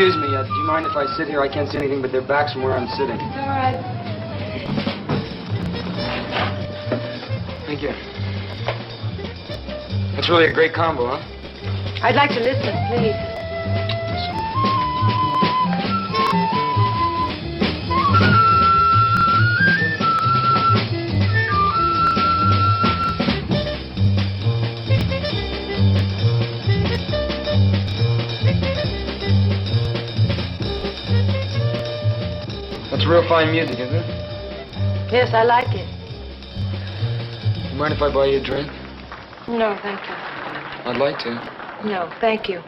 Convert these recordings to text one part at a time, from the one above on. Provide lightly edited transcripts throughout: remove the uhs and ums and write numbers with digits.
Excuse me, do you mind if I sit here? I can't see anything but their backs from where I'm sitting. It's all right. Thank you. That's really a great combo, huh? I'd like to listen, please. real fine music, isn't it? Yes, I like it. You mind if I buy you a drink? No, thank you. I'd like to. No, thank you.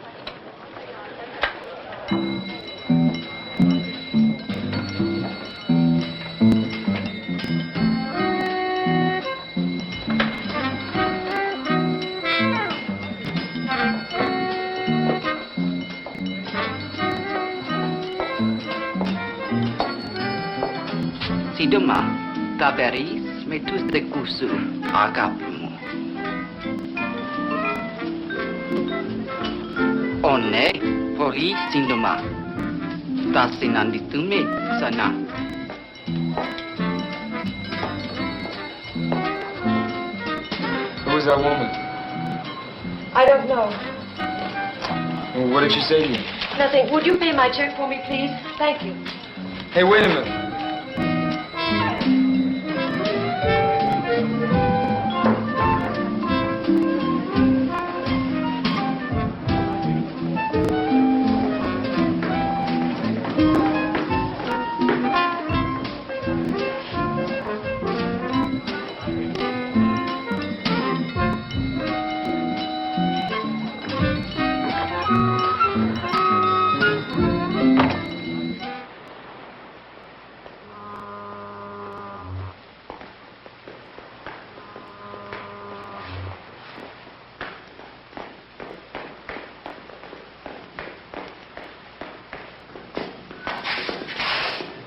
Si demain t'avéris, mais tous des coups agape-moi. On est pour y si demain. Ta sinanditume sana. Who was that woman? I don't know. Well, what did she say to you? Nothing. Would you pay my check for me, please? Thank you. Hey, wait a minute.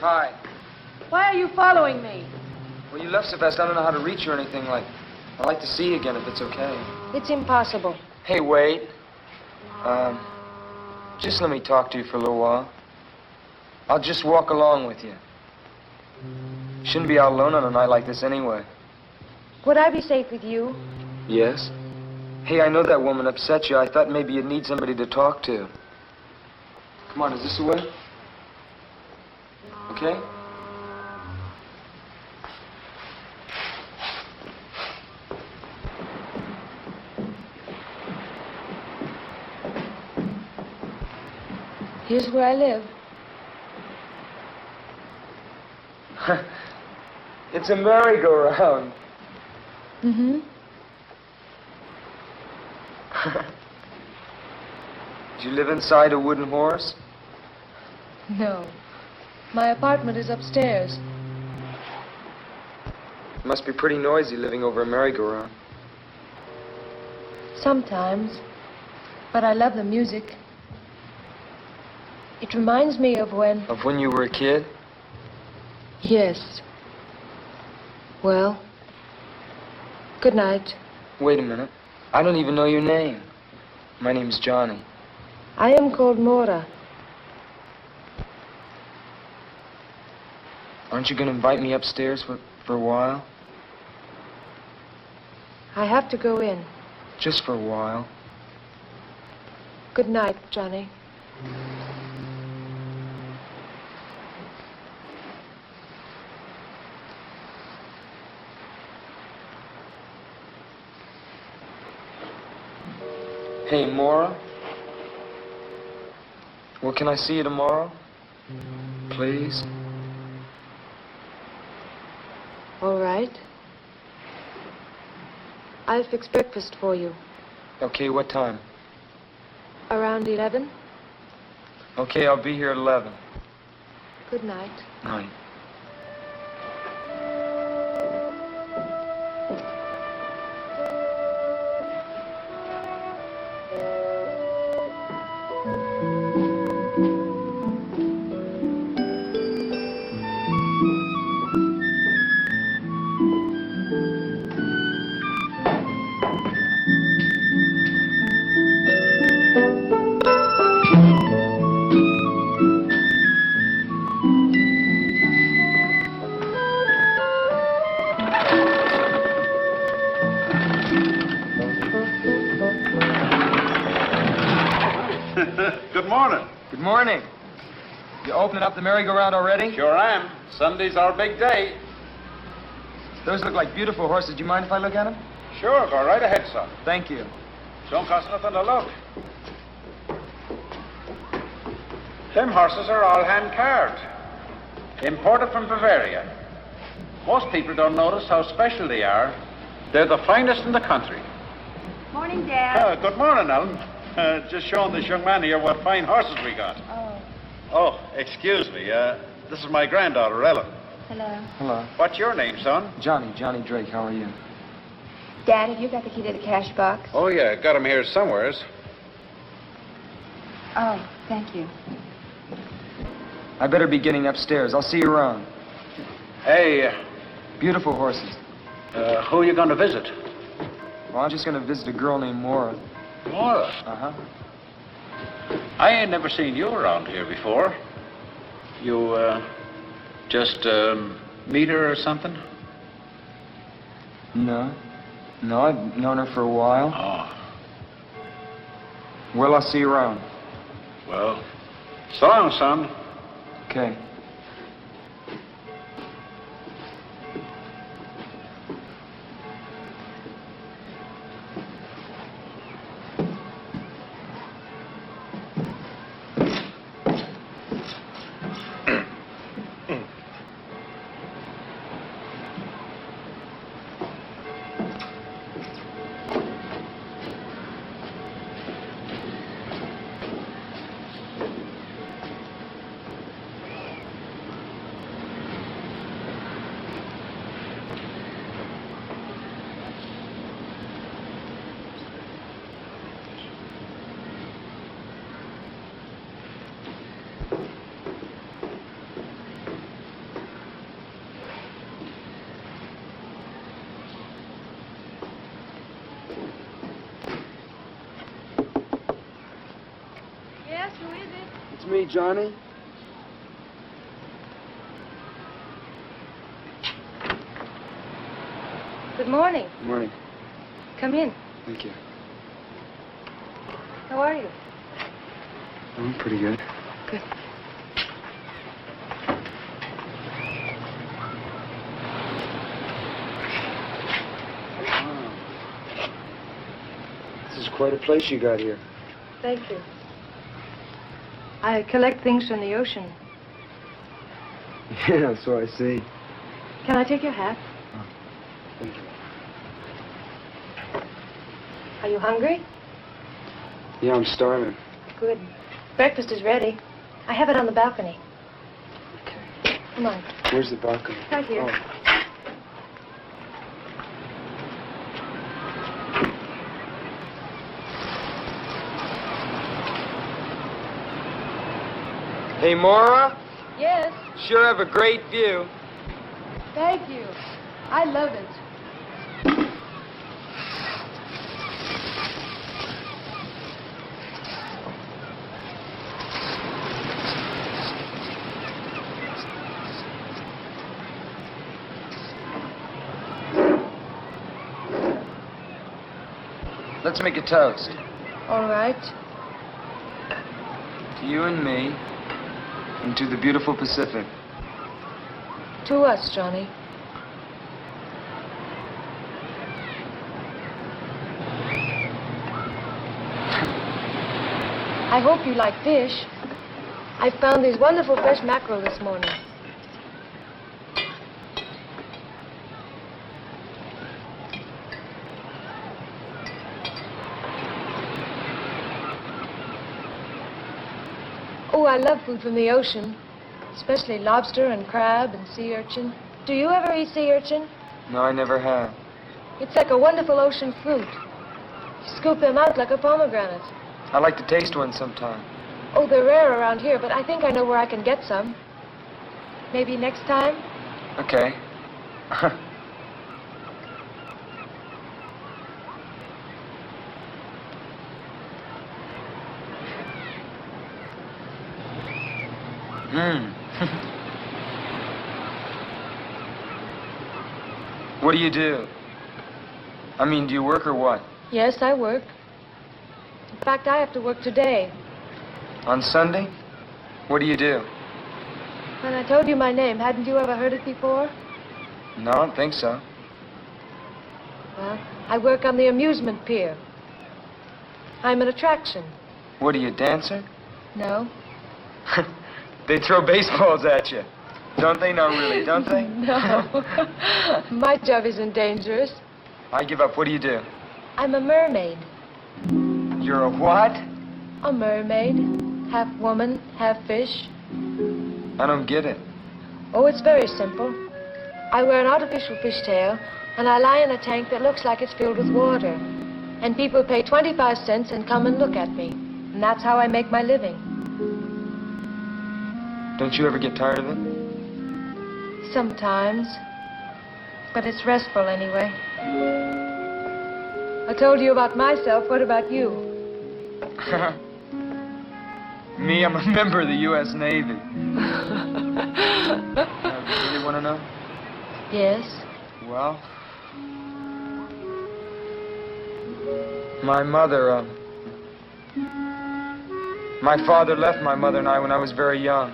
Hi. Why are you following me? Well, you left so fast, I don't know how to reach you or anything. I'd like to see you again if it's okay. It's impossible. Hey, wait. Just let me talk to you for a little while. I'll just walk along with you. You shouldn't be out alone on a night like this anyway. Would I be safe with you? Yes? Hey, I know that woman upset you. I thought maybe you'd need somebody to talk to. Come on, is this the way? Okay? Here's where I live. It's a merry-go-round. Mm-hmm. Do you live inside a wooden horse? No. My apartment is upstairs. It must be pretty noisy living over a merry-go-round. Sometimes. But I love the music. It reminds me of when... Of when you were a kid? Yes. Well, good night. Wait a minute. I don't even know your name. My name's Johnny. I am called Mora. Aren't you going to invite me upstairs for a while? I have to go in. Just for a while. Good night, Johnny. Hey, Mora. Well, can I see you tomorrow? Please? All right. I'll fix breakfast for you. Okay, what time? Around 11. Okay, I'll be here at 11. Good night. Night. Good morning. Good morning. You opening up the merry-go-round already? Sure am. Sunday's our big day. Those look like beautiful horses. Do you mind if I look at them? Sure, go right ahead, son. Thank you. Don't cost nothing to look. Them horses are all hand carved. Imported from Bavaria. Most people don't notice how special they are. They're the finest in the country. Morning, Dad. Good morning, Ellen. Just showing this young man here what fine horses we got. Oh, Oh, excuse me. This is my granddaughter, Ellen. hello. Hello. What's your name, son? Johnny Drake, how are you? Dad, have you got the key to the cash box? Oh, yeah. Got him here somewheres. Oh, thank you. I better be getting upstairs. I'll see you around. Hey, Beautiful horses. who are you going to visit? Well, I'm just going to visit a girl named Mora. Mora. Uh-huh. I ain't never seen you around here before. You, just, meet her or something? No, I've known her for a while. Oh, Well, I'll see you around. well, so long, son. Okay. Yes, who is it? It's me, Johnny. Good morning. Good morning. Come in. Thank you. How are you? I'm pretty good. Good. This is quite a place you got here. Thank you. I collect things from the ocean. Yeah, so I see. Can I take your hat? Thank you. Are you hungry? Yeah, I'm starving. Good. Breakfast is ready. I have it on the balcony. Okay. Come on. Where's the balcony? Right here. Oh. Hey, Mora. Yes. Sure have a great view. Thank you. I love it. Let's make a toast. All right. To you and me, and to the beautiful Pacific. To us, Johnny. I hope you like fish. I found these wonderful fresh mackerel this morning. Oh, I love food from the ocean, especially lobster and crab and sea urchin. Do you ever eat sea urchin? No, I never have. It's like a wonderful ocean fruit. You scoop them out like a pomegranate. I'd like to taste one sometime. Oh, they're rare around here, but I think I know where I can get some. Maybe next time? Okay. What do you do? I mean, do you work or what? Yes, I work. In fact, I have to work today. On Sunday? What do you do? When I told you my name, hadn't you ever heard it before? No, I don't think so. Well, I work on the amusement pier. I'm an attraction. What are you, a dancer? No? They throw baseballs at you. Don't they? No, really, don't they? No. My job isn't dangerous. I give up. What do you do? I'm a mermaid. You're a what? A mermaid. Half woman, half fish. I don't get it. Oh, it's very simple. I wear an artificial fishtail, and I lie in a tank that looks like it's filled with water. And people pay 25 cents and come and look at me. And that's how I make my living. Don't you ever get tired of it? Sometimes. But it's restful anyway. I told you about myself. What about you? Me, I'm a member of the U.S. Navy. You really want to know? Yes. Well, my mother, my father left my mother and I when I was very young.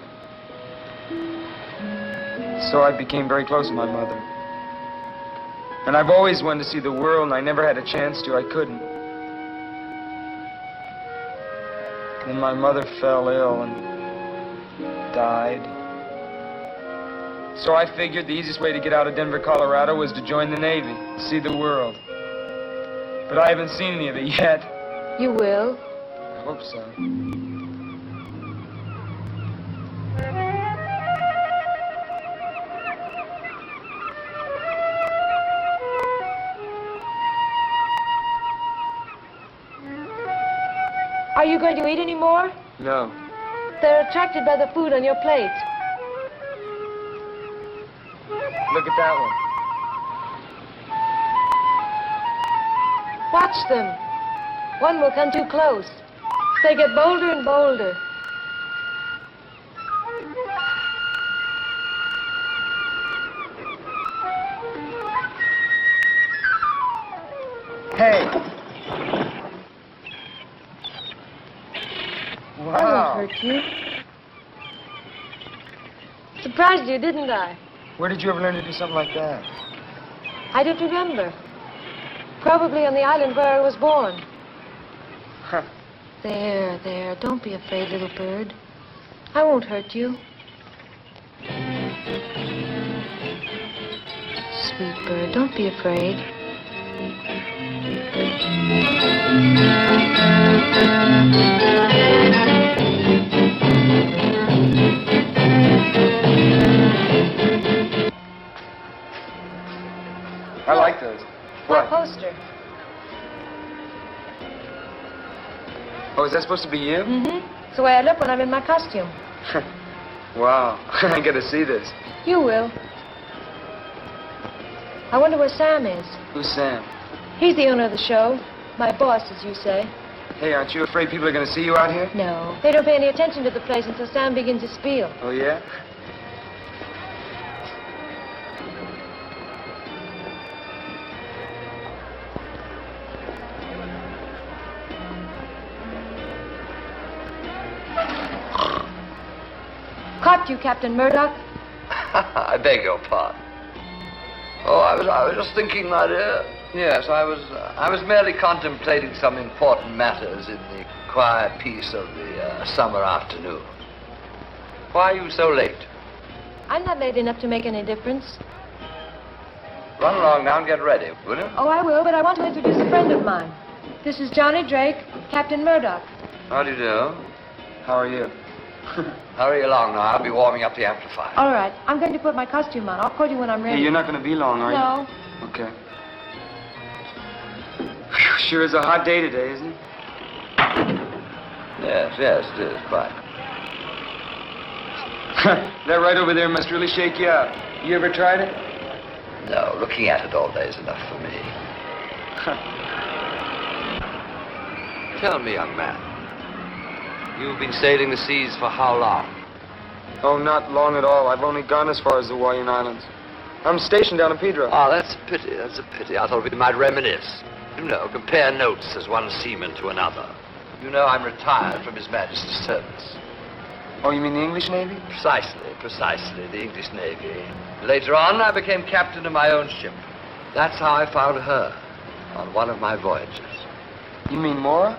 So I became very close to my mother. And I've always wanted to see the world, and I never had a chance to. I couldn't. Then my mother fell ill and died. So I figured the easiest way to get out of Denver, Colorado was to join the Navy, see the world. But I haven't seen any of it yet. You will. I hope so. Are you going to eat any more? No. They're attracted by the food on your plate. Look at that one. Watch them. One will come too close. They get bolder and bolder. Hey. I Wow. won't hurt you. Surprised you, didn't I? Where did you ever learn to do something like that? I don't remember. Probably on the island where I was born. Huh. There, there. Don't be afraid, little bird. I won't hurt you. Sweet bird, don't be afraid. I like those. My What? poster. Oh, is that supposed to be you? Mm-hmm. It's the way I look when I'm in my costume. Wow. I gotta see this. You will. I wonder where Sam is. Who's Sam? He's the owner of the show. My boss, as you say. Hey, aren't you afraid people are gonna see you out here? No. They don't pay any attention to the place until Sam begins to spiel. Oh, yeah? Caught you, Captain Murdoch. I beg your pardon. Oh, I was just thinking, my dear. Yes, I was merely contemplating some important matters in the quiet peace of the summer afternoon. Why are you so late? I'm not late enough to make any difference. Run along now and get ready, will you? Oh, I will, but I want to introduce a friend of mine. This is Johnny Drake, Captain Murdoch. How do you do? How are you? Hurry along now. I'll be warming up the amplifier. All right. I'm going to put my costume on. I'll call you when I'm ready. Hey, you're not gonna be long, are you? No. Okay. Phew, sure is a hot day today, isn't it? Yes, it is, quite. That right over there must really shake you up. You ever tried it? No, looking at it all day is enough for me. Tell me, young man. You've been sailing the seas for how long? Oh, not long at all. I've only gone as far as the Hawaiian Islands. I'm stationed down in Pedro. Ah, that's a pity. That's a pity. I thought we might reminisce. You know, compare notes as one seaman to another. You know, I'm retired from His Majesty's service. Oh, you mean the English Navy? Precisely, the English Navy. Later on, I became captain of my own ship. That's how I found her on one of my voyages. You mean Mora?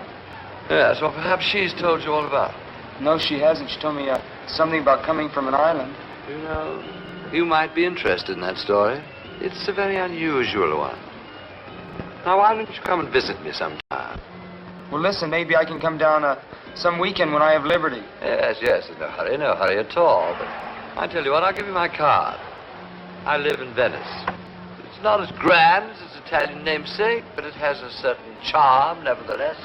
Yes, well, perhaps she's told you all about it. No, she hasn't. She told me something about coming from an island. You know, you might be interested in that story. It's a very unusual one. Now, why don't you come and visit me sometime? Well, listen, maybe I can come down some weekend when I have liberty. Yes, no hurry at all. But I tell you what, I'll give you my card. I live in Venice. It's not as grand as its Italian namesake, but it has a certain charm, nevertheless.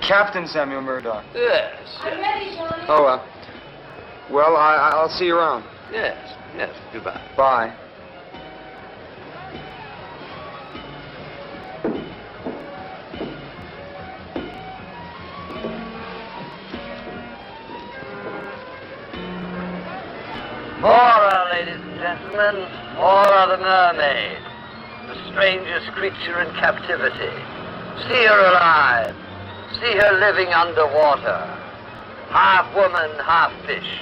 Captain Samuel Murdoch. Yes. I'm ready, Johnny. Oh, well, I'll see you around. Yes, goodbye. Bye. Mora, ladies and gentlemen. Mora the Mermaid. The strangest creature in captivity. See her alive. See her living underwater. Half woman, half fish.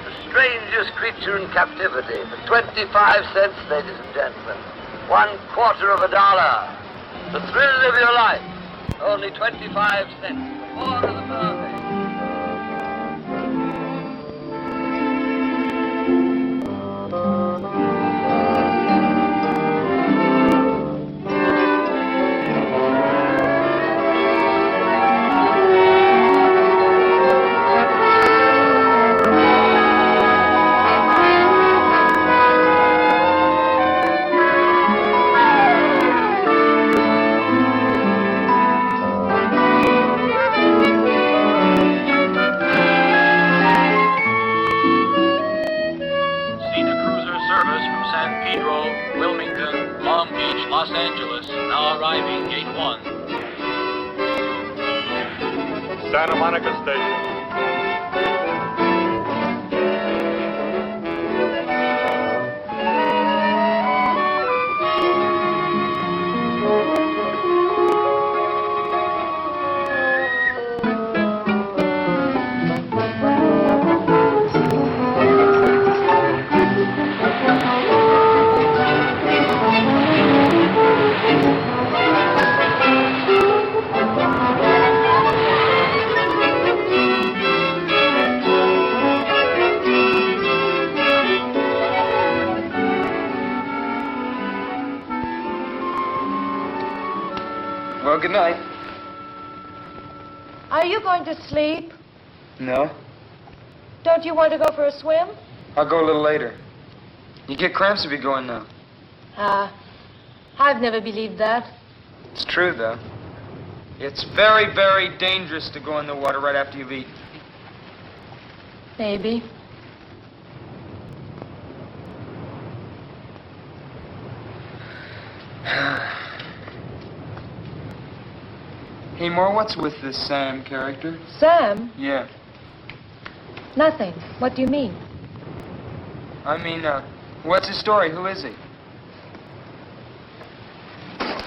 The strangest creature in captivity. For 25 cents, ladies and gentlemen. $0.25. The thrill of your life. Only 25 cents. Mora the Mermaid. Los Angeles, now arriving, Gate 1. Santa Monica Station. Well, good night. Are you going to sleep? No. Don't you want to go for a swim? I'll go a little later. You get cramps if you go in now. I've never believed that. It's true, though. It's very, very dangerous to go in the water right after you've eaten. Maybe. Hey, Mora, what's with this Sam character? Sam? Yeah. Nothing. What do you mean? I mean, what's his story? Who is he?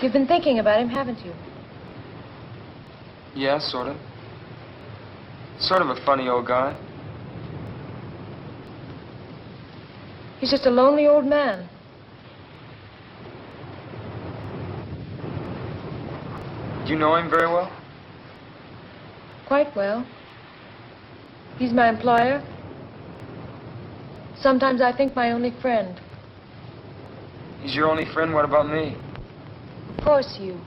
You've been thinking about him, haven't you? Yeah, sort of. Sort of a funny old guy. He's just a lonely old man. Do you know him very well? Quite well. He's my employer. Sometimes I think my only friend. He's your only friend? What about me? Of course, you.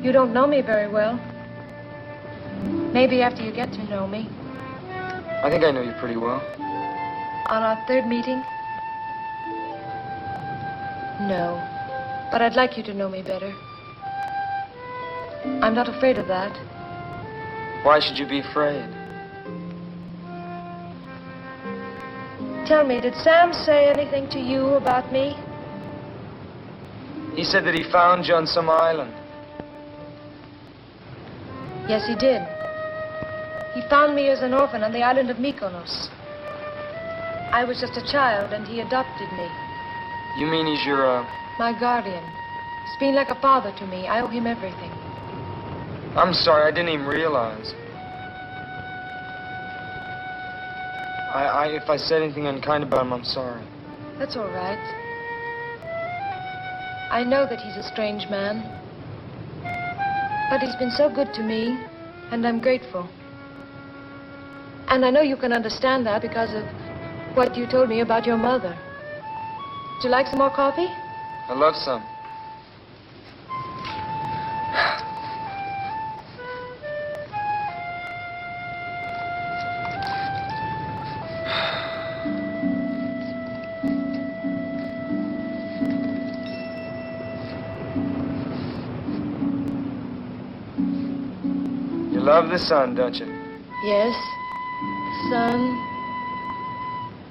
You don't know me very well. Maybe after you get to know me. I think I know you pretty well. On our third meeting? No. But I'd like you to know me better. I'm not afraid of that. Why should you be afraid? Tell me, did Sam say anything to you about me? He said that he found you on some island. Yes, he did. He found me as an orphan on the island of Mykonos. I was just a child, and he adopted me. You mean he's your, My guardian. He's been like a father to me. I owe him everything. I'm sorry, I didn't even realize. If I said anything unkind about him, I'm sorry. That's all right. I know that he's a strange man. But he's been so good to me, and I'm grateful. And I know you can understand that because of what you told me about your mother. Would you like some more coffee? I love some. You love the sun, don't you? Yes. The sun.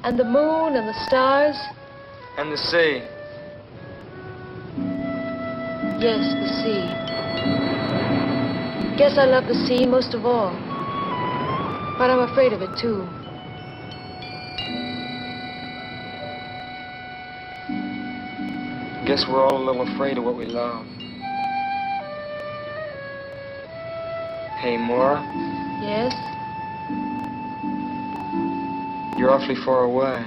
And the moon and the stars. And the sea. Yes, the sea. Guess I love the sea most of all. But I'm afraid of it, too. Guess we're all a little afraid of what we love. Hey, Mora, Yes? you're awfully far away.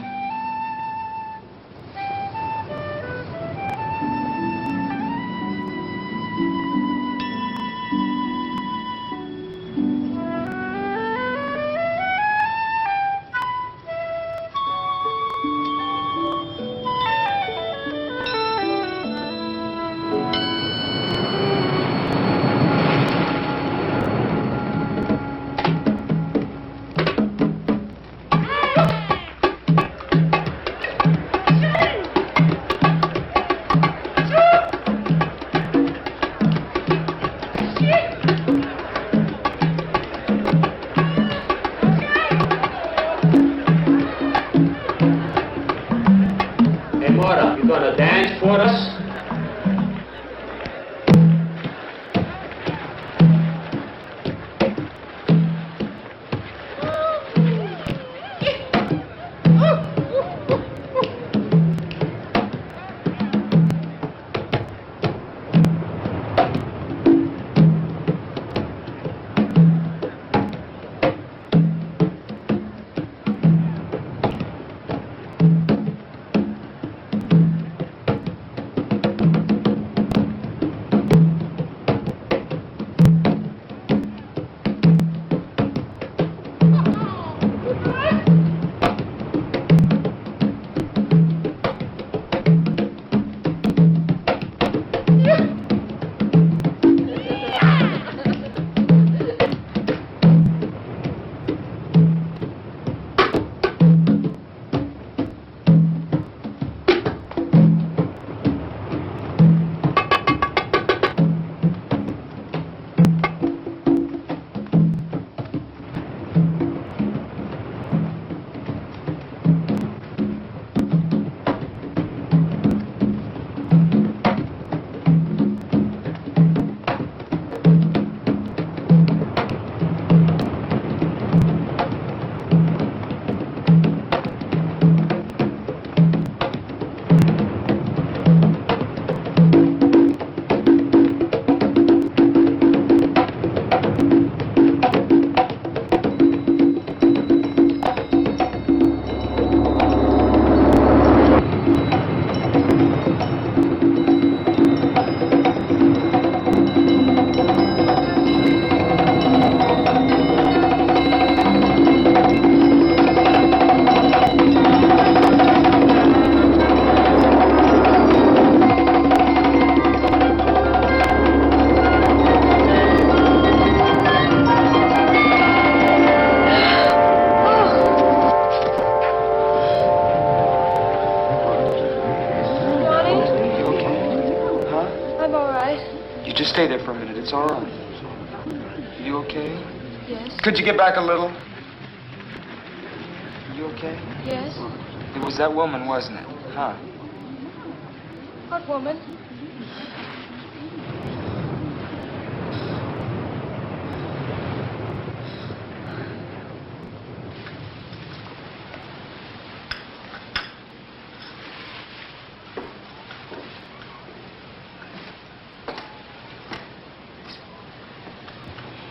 Hey, Mora, you gonna dance for us? You just stay there for a minute. It's all right. You okay? Yes? Could you get back a little? You okay? Yes? It was that woman, wasn't it? Huh? What woman?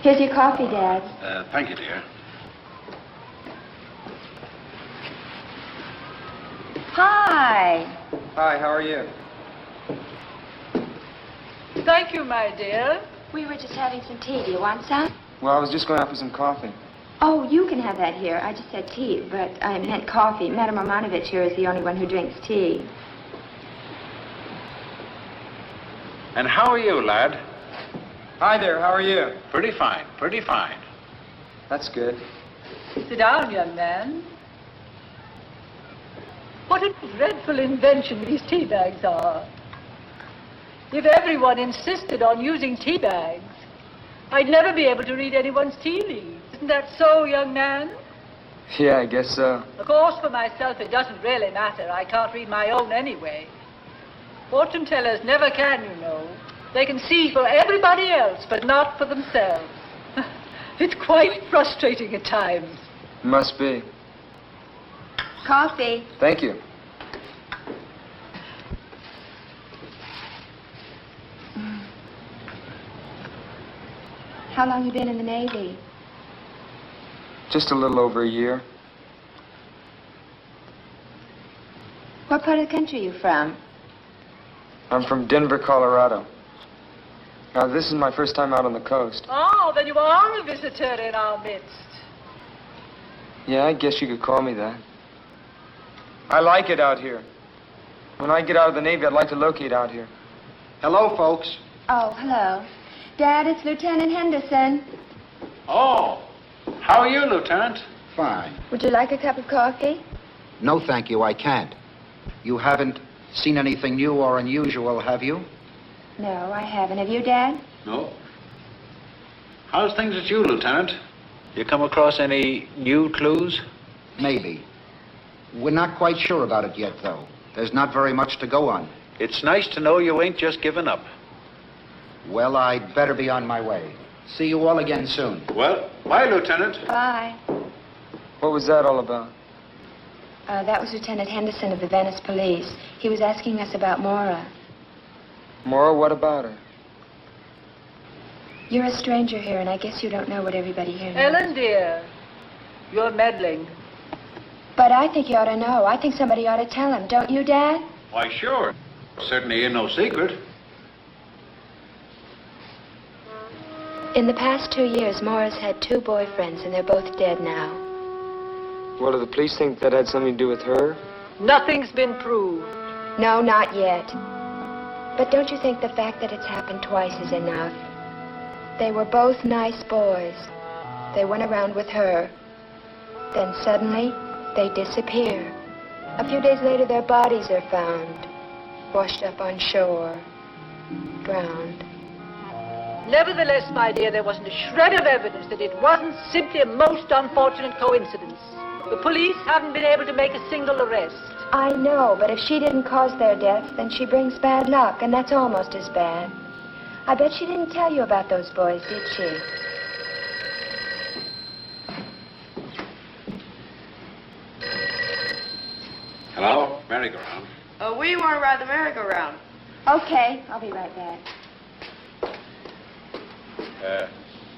Here's your coffee, Dad. Thank you, dear. Hi. Hi, how are you? Thank you, my dear. We were just having some tea. Do you want some? Well, I was just going out for some coffee. Oh, you can have that here. I just said tea, but I meant coffee. Madame Romanovich here is the only one who drinks tea. And how are you, lad? Hi there, how are you? Pretty fine, pretty fine. That's good. Sit down, young man. What a dreadful invention these tea bags are. If everyone insisted on using tea bags, I'd never be able to read anyone's tea leaves. Isn't that so, young man? Yeah, I guess so. Of course, for myself, it doesn't really matter. I can't read my own anyway. Fortune tellers never can, you know. They can see for everybody else, but not for themselves. It's quite frustrating at times. Must be. Coffee. Thank you. How long you been in the Navy? Just a little over a year. What part of the country are you from? I'm from Denver, Colorado. Now, this is my first time out on the coast. Oh, then you are a visitor in our midst. Yeah, I guess you could call me that. I like it out here. When I get out of the Navy, I'd like to locate out here. Hello, folks. Oh, hello. Dad, it's Lieutenant Henderson. Oh, how are you, Lieutenant? Fine. Would you like a cup of coffee? No, thank you, I can't. You haven't seen anything new or unusual, have you? No, I haven't. Have you, Dad? No. How's things with you, Lieutenant? You come across any new clues? Maybe. We're not quite sure about it yet, though. There's not very much to go on. It's nice to know you ain't just given up. Well, I'd better be on my way. See you all again soon. Well, bye, Lieutenant. Bye. What was that all about? That was Lieutenant Henderson of the Venice Police. He was asking us about Mora. Mora, what about her? You're a stranger here, and I guess you don't know what everybody here knows. Ellen, dear, you're meddling. But I think you ought to know. I think somebody ought to tell him. Don't you, Dad? Why, sure. Certainly ain't no secret. In the past 2 years, Mora's had 2 boyfriends, and they're both dead now. What, do the police think that had something to do with her? Nothing's been proved. No, not yet. But don't you think the fact that it's happened twice is enough? They were both nice boys. They went around with her. Then suddenly, they disappear. A few days later, their bodies are found, washed up on shore, drowned. Nevertheless, my dear, there wasn't a shred of evidence that it wasn't simply a most unfortunate coincidence. The police haven't been able to make a single arrest. I know, but if she didn't cause their death, then she brings bad luck, and that's almost as bad. I bet she didn't tell you about those boys, did she? Hello? Merry-go-round. We want to ride the merry-go-round. Okay, I'll be right back.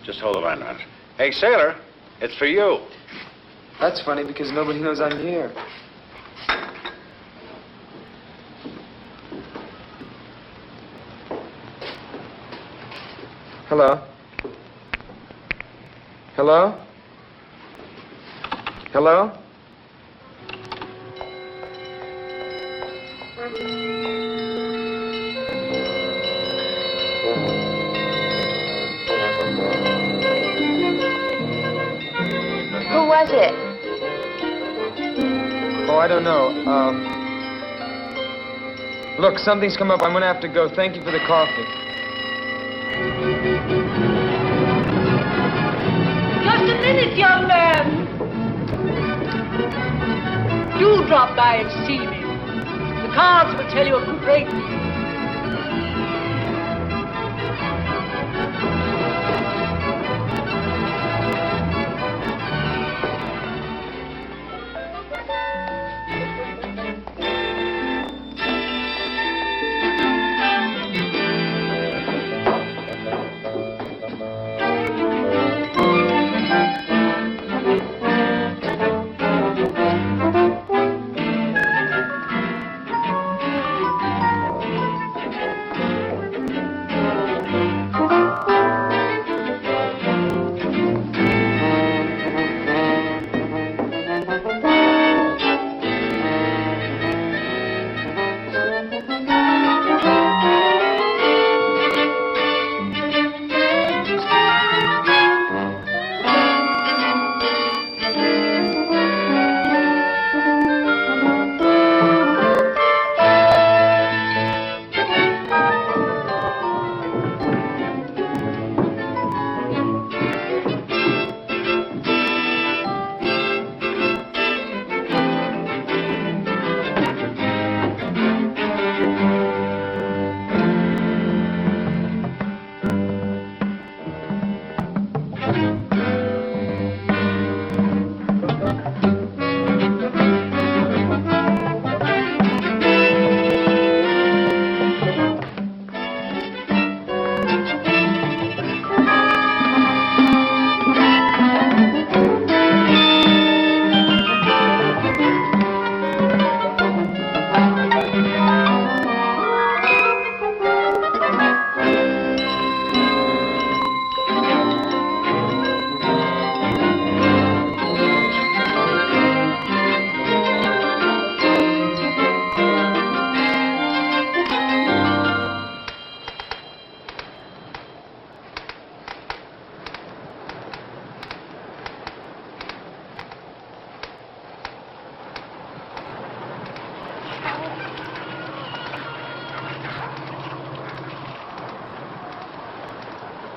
Just hold the line a minute. Hey, sailor, it's for you. That's funny because nobody knows I'm here. Hello? Hello? Hello? Who was it? Oh, I don't know. Look, something's come up. I'm gonna have to go. Thank you for the coffee. Just a minute, young man. Do drop by and see me. The cards will tell you a great deal.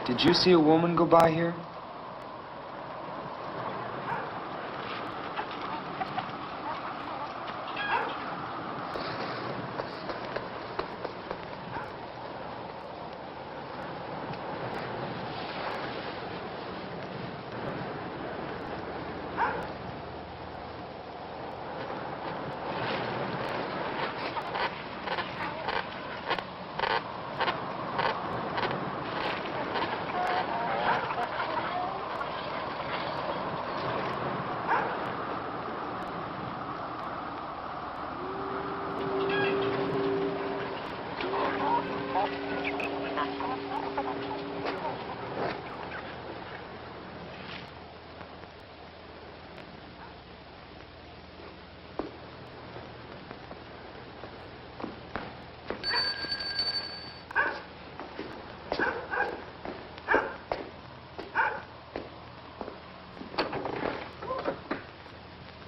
Did you see a woman go by here?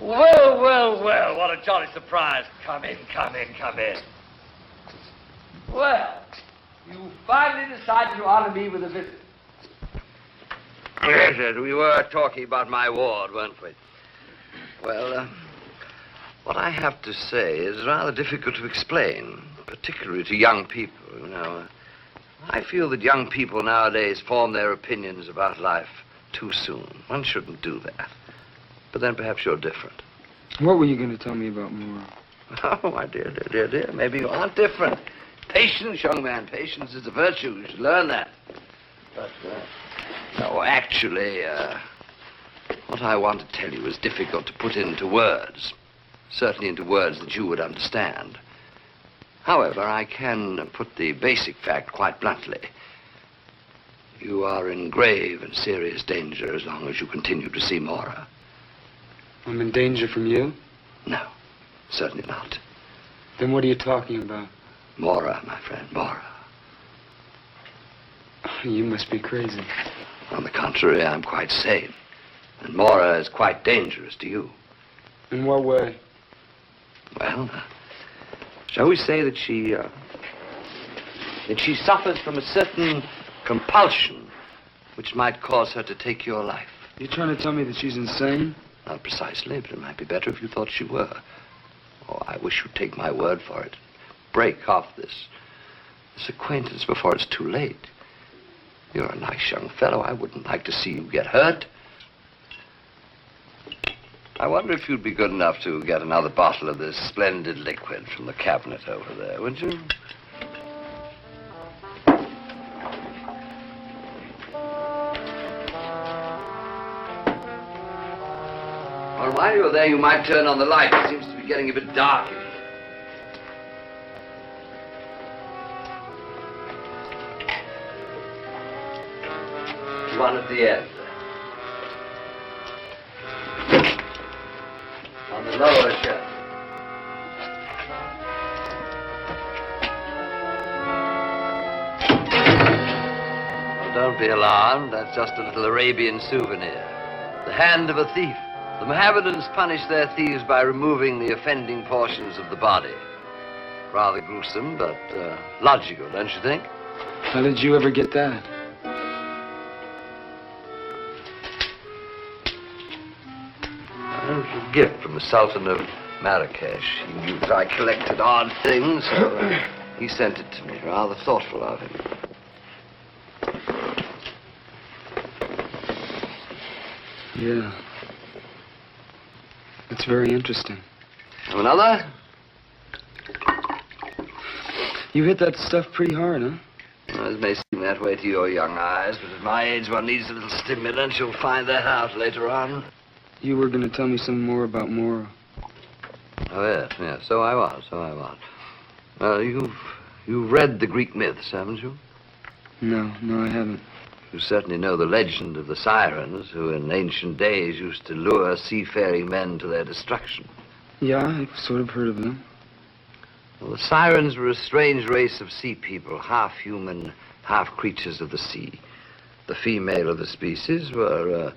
Well, well, well, what a jolly surprise. Come in, come in, come in. Well, you finally decided to honor me with a visit. Yes, yes, we were talking about my ward, weren't we? Well, what I have to say is rather difficult to explain, particularly to young people, you know. I feel that young people nowadays form their opinions about life too soon. One shouldn't do that. But then perhaps you're different. What were you going to tell me about Mora? Oh, my dear, dear, dear, dear. Maybe you aren't different. Patience, young man. Patience is a virtue. You should learn that. But, no, actually, what I want to tell you is difficult to put into words. Certainly into words that you would understand. However, I can put the basic fact quite bluntly. You are in grave and serious danger as long as you continue to see Mora. I'm in danger from you? No, certainly not. Then what are you talking about? Mora, my friend, Mora. You must be crazy. On the contrary, I'm quite sane. And Mora is quite dangerous to you. In what way? Well, shall we say that she suffers from a certain compulsion which might cause her to take your life. You're trying to tell me that she's insane? Not precisely, but it might be better if you thought she were. Oh, I wish you'd take my word for it. Break off this acquaintance before it's too late. You're a nice young fellow. I wouldn't like to see you get hurt. I wonder if you'd be good enough to get another bottle of this splendid liquid from the cabinet over there, would you? Well, while you're there, you might turn on the light. It seems to be getting a bit dark in here. One at the end. On the lower shelf. Well, don't be alarmed. That's just a little Arabian souvenir. The hand of a thief. The Mohammedans punish their thieves by removing the offending portions of the body. Rather gruesome, but logical, don't you think? How did you ever get that? It was a gift from the Sultan of Marrakesh. He knew that I collected odd things, so he sent it to me. Rather thoughtful of him. Yeah. That's very interesting. Have another? You hit that stuff pretty hard, huh? Well, it may seem that way to your young eyes, but at my age one needs a little stimulant. You'll find that out later on. You were going to tell me some more about Mora. Oh, yes, so I was. Well, you've read the Greek myths, haven't you? No, I haven't. You certainly know the legend of the sirens, who in ancient days used to lure seafaring men to their destruction. Yeah, I've sort of heard of them. Well, the sirens were a strange race of sea people, half human, half creatures of the sea. The female of the species were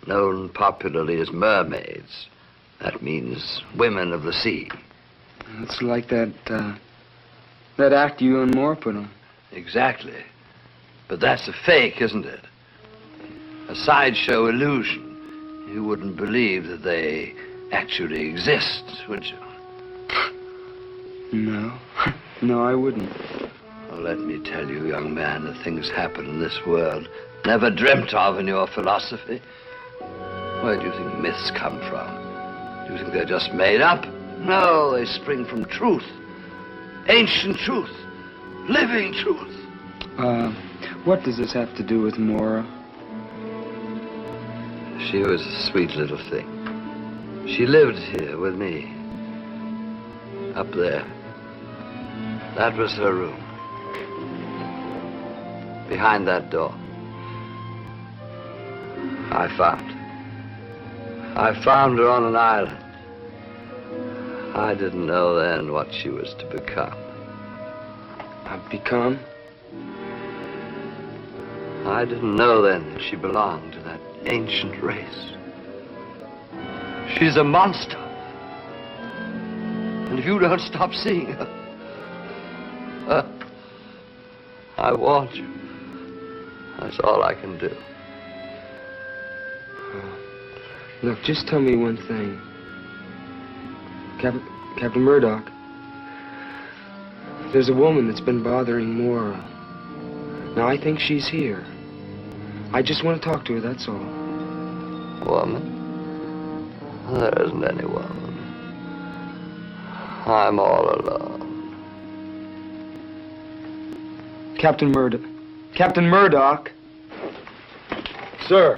known popularly as mermaids. That means women of the sea. It's like that act you and Mora put on. Exactly. But that's a fake, isn't it? A sideshow illusion. You wouldn't believe that they actually exist, would you? No. No, I wouldn't. Well, let me tell you, young man, that things happen in this world never dreamt of in your philosophy. Where do you think myths come from? Do you think they're just made up? No, they spring from truth. Ancient truth. Living truth. What does this have to do with Mora? She was a sweet little thing. She lived here with me. Up there. That was her room. Behind that door. I found her on an island. I didn't know then what she was to become. Become? I didn't know then that she belonged to that ancient race. She's a monster. And if you don't stop seeing her, I warned you. That's all I can do. Look, just tell me one thing. Captain Murdoch, there's a woman that's been bothering Mora. Now, I think she's here. I just want to talk to her, that's all. Woman? There isn't any woman. I'm all alone. Captain Murdoch. Captain Murdoch! Sir.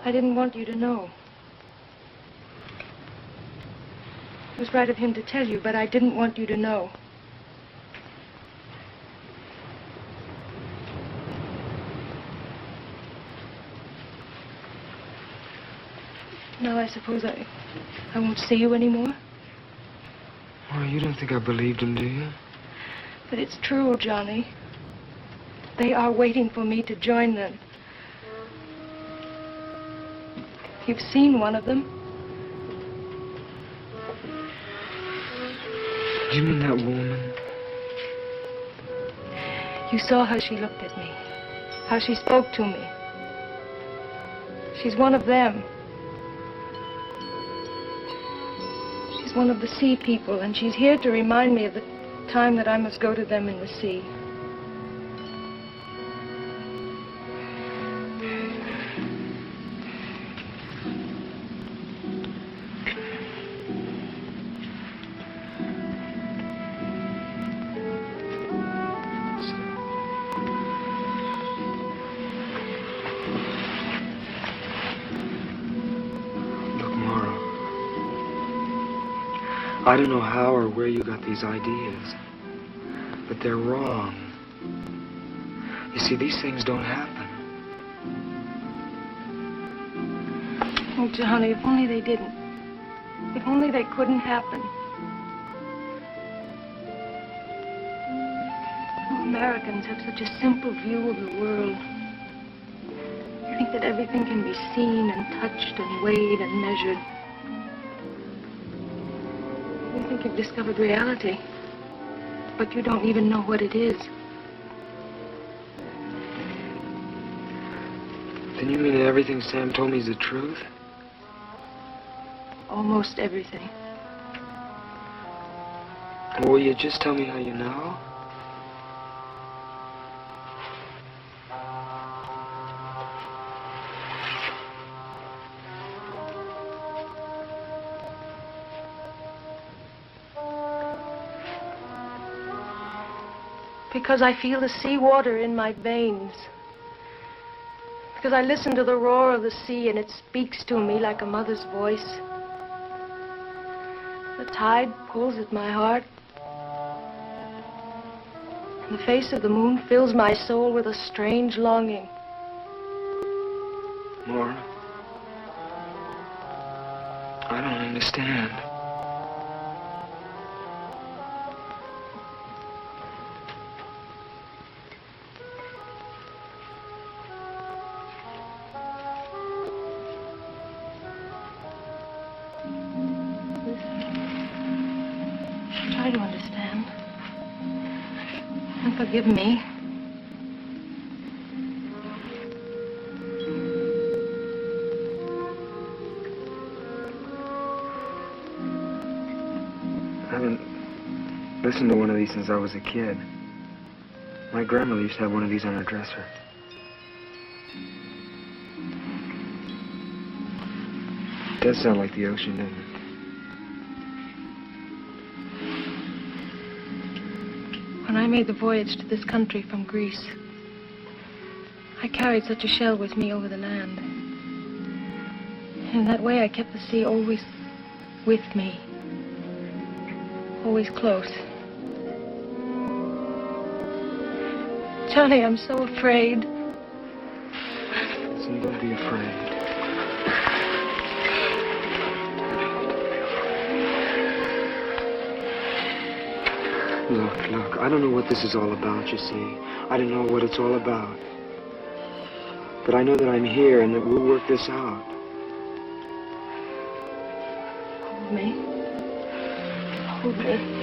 I didn't want you to know. It was right of him to tell you, but I didn't want you to know. Now I suppose I won't see you anymore. Oh, you don't think I believed him, do you? But it's true, Johnny. They are waiting for me to join them. You've seen one of them. Do you mean that woman? You saw how she looked at me, how she spoke to me. She's one of them. She's one of the sea people, and she's here to remind me of the time that I must go to them in the sea. I don't know how or where you got these ideas, but they're wrong. You see, these things don't happen. Oh, Johnny, if only they didn't. If only they couldn't happen. Oh, Americans have such a simple view of the world. You think that everything can be seen and touched and weighed and measured. You think you've discovered reality, but you don't even know what it is. Then you mean that everything Sam told me is the truth? Almost everything. Well, will you just tell me how you know? Because I feel the sea water in my veins. Because I listen to the roar of the sea and it speaks to me like a mother's voice. The tide pulls at my heart. And the face of the moon fills my soul with a strange longing. Mora, I don't understand. Try to understand. And forgive me. I haven't listened to one of these since I was a kid. My grandmother used to have one of these on her dresser. It does sound like the ocean, doesn't it? When I made the voyage to this country from Greece, I carried such a shell with me over the land. In that way, I kept the sea always with me. Always close. Johnny, I'm so afraid. Listen, don't be afraid. Look, I don't know what this is all about, you see. I don't know what it's all about. But I know that I'm here and that we'll work this out. Hold me. Hold me.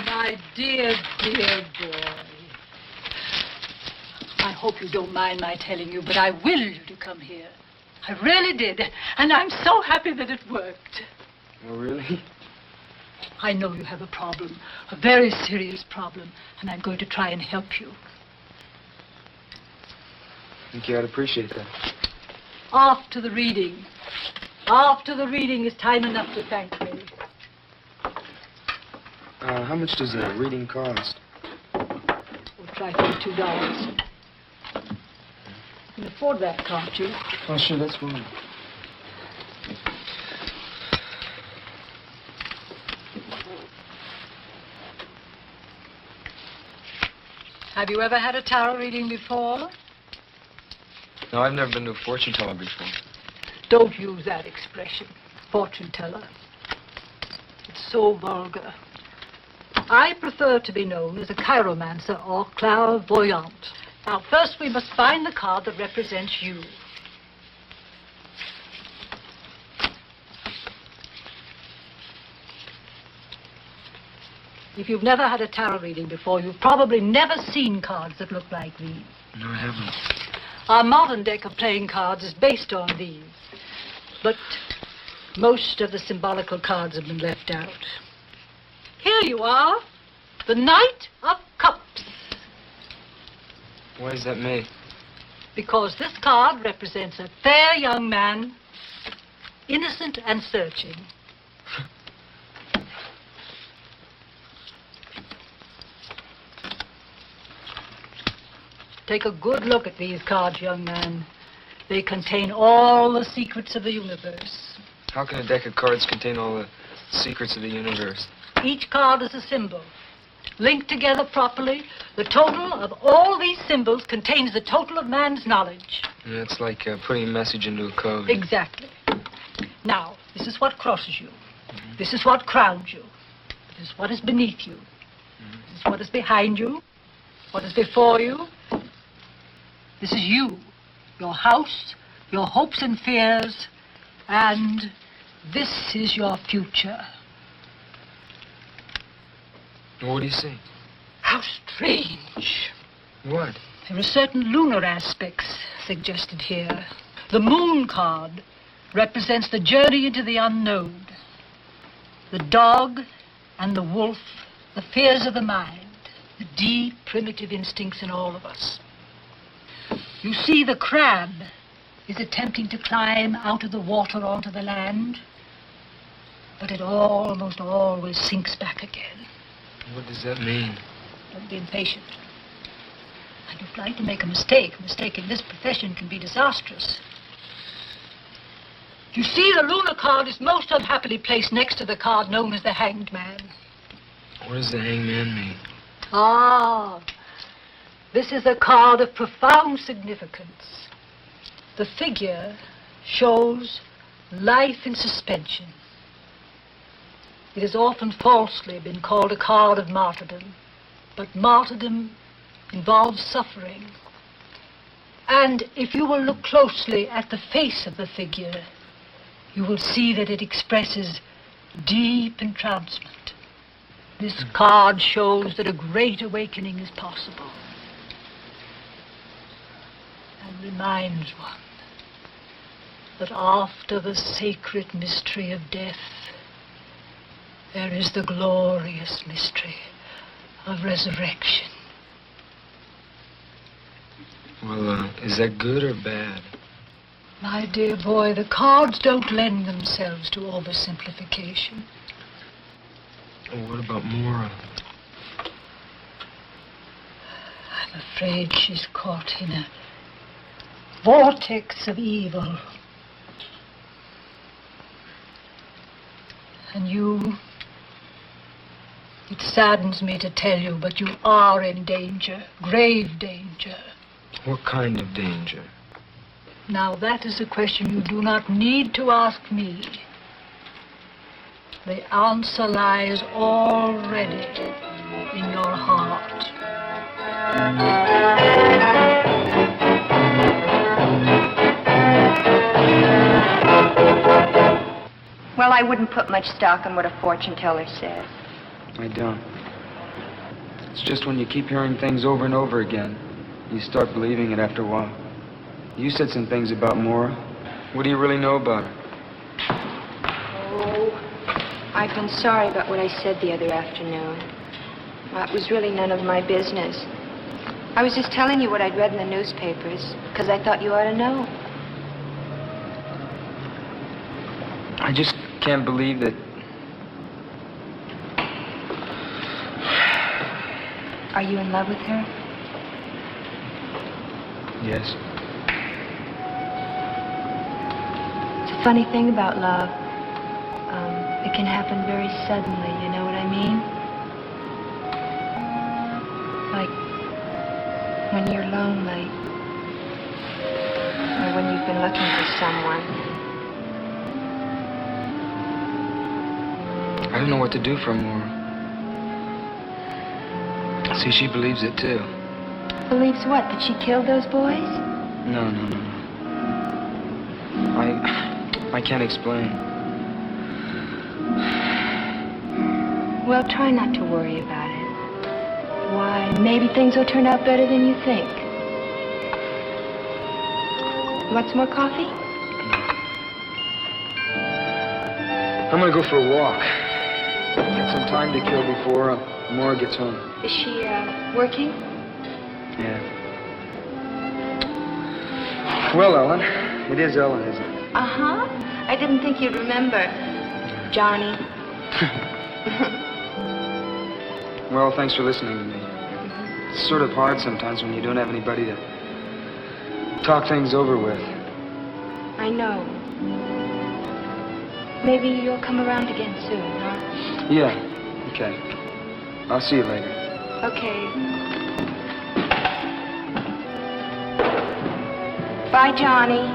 My dear, dear boy. I hope you don't mind my telling you, but I willed you to come here. I really did. And I'm so happy that it worked. Oh, really? I know you have a problem, a very serious problem, and I'm going to try and help you. Thank you. I'd appreciate that. After the reading. After the reading is time enough to thank me. How much does a reading cost? We'll try $2. You can afford that, can't you? Oh, sure, that's fine. Have you ever had a tarot reading before? No, I've never been to a fortune teller before. Don't use that expression, fortune teller. It's so vulgar. I prefer to be known as a chiromancer or clairvoyant. Now, first we must find the card that represents you. If you've never had a tarot reading before, you've probably never seen cards that look like these. No, I haven't. Our modern deck of playing cards is based on these. But most of the symbolical cards have been left out. Here you are, the Knight of Cups. Why is that me? Because this card represents a fair young man, innocent and searching. Take a good look at these cards, young man. They contain all the secrets of the universe. How can a deck of cards contain all the secrets of the universe? Each card is a symbol. Linked together properly, the total of all these symbols contains the total of man's knowledge. Yeah, it's like putting a message into a code. Exactly. Now, this is what crosses you. This is what crowns you. There's what is beneath you. There's what is behind you. What is before you. This is you. Your house, your hopes and fears, and this is your future. What do you say? How strange. What? There are certain lunar aspects suggested here. The moon card represents the journey into the unknown. The dog and the wolf, the fears of the mind, the deep, primitive instincts in all of us. You see, the crab is attempting to climb out of the water onto the land, but it almost always sinks back again. What does that mean? Don't be impatient. I don't like to make a mistake. A mistake in this profession can be disastrous. You see, the lunar card is most unhappily placed next to the card known as the Hanged Man. What does the hangman mean? Ah, this is a card of profound significance. The figure shows life in suspension. It has often falsely been called a card of martyrdom, but martyrdom involves suffering. And if you will look closely at the face of the figure, you will see that it expresses deep entrancement. This card shows that a great awakening is possible and reminds one that after the sacred mystery of death, there is the glorious mystery of resurrection. Well, is that good or bad? My dear boy, the cards don't lend themselves to oversimplification. Well, what about Mora? I'm afraid she's caught in a vortex of evil. And you, it saddens me to tell you, but you are in danger, grave danger. What kind of danger? Now, that is a question you do not need to ask me. The answer lies already in your heart. Well, I wouldn't put much stock in what a fortune teller says. I don't. It's just when you keep hearing things over and over again, you start believing it after a while. You said some things about Mora. What do you really know about her? Oh, I've been sorry about what I said the other afternoon. Well, it was really none of my business. I was just telling you what I'd read in the newspapers, because I thought you ought to know. I just can't believe that... Are you in love with her? Yes. It's a funny thing about love. It can happen very suddenly, you know what I mean? Like when you're lonely, or when you've been looking for someone. I don't know what to do for Mora. See, she believes it too. Believes what? That she killed those boys? No. I can't explain. Well, try not to worry about it. Why, maybe things will turn out better than you think. Want some more coffee? I'm gonna go for a walk. Get some time to kill before Mora gets home. Is she, working? Yeah. Well, Ellen. It is Ellen, isn't it? Uh-huh. I didn't think you'd remember. Johnny. Well, thanks for listening to me. It's sort of hard sometimes when you don't have anybody to talk things over with. I know. Maybe you'll come around again soon, huh? Yeah. Okay. I'll see you later. Okay. Bye, Johnny.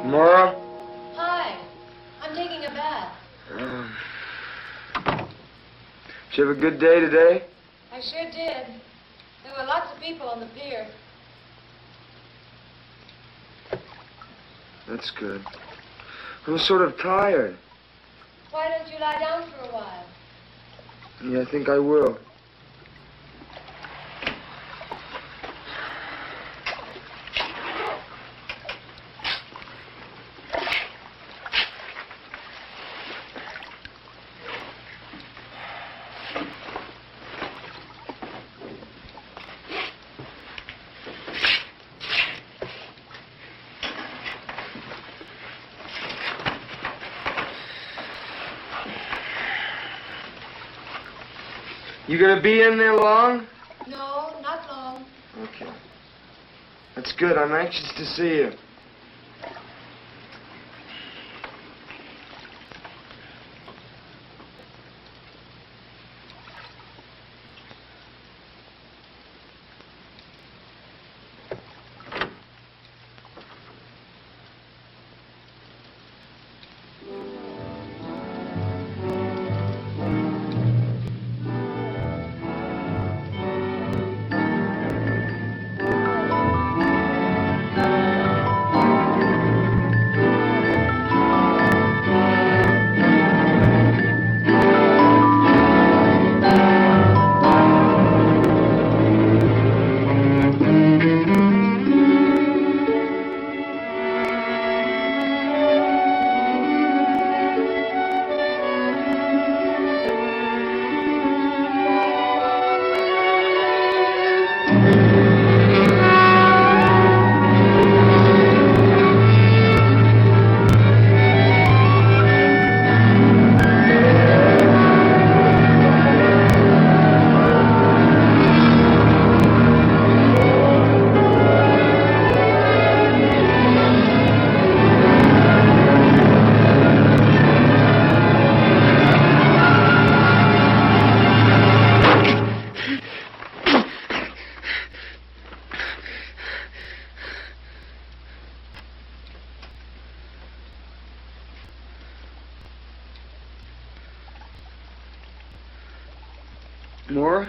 Mora? Hi. I'm taking a bath. Did you have a good day today? I sure did. There were lots of people on the pier. That's good. I'm sort of tired. Why don't you lie down for a while? Yeah, I think I will. You gonna be in there long? No, not long. Okay. That's good. I'm anxious to see you. More?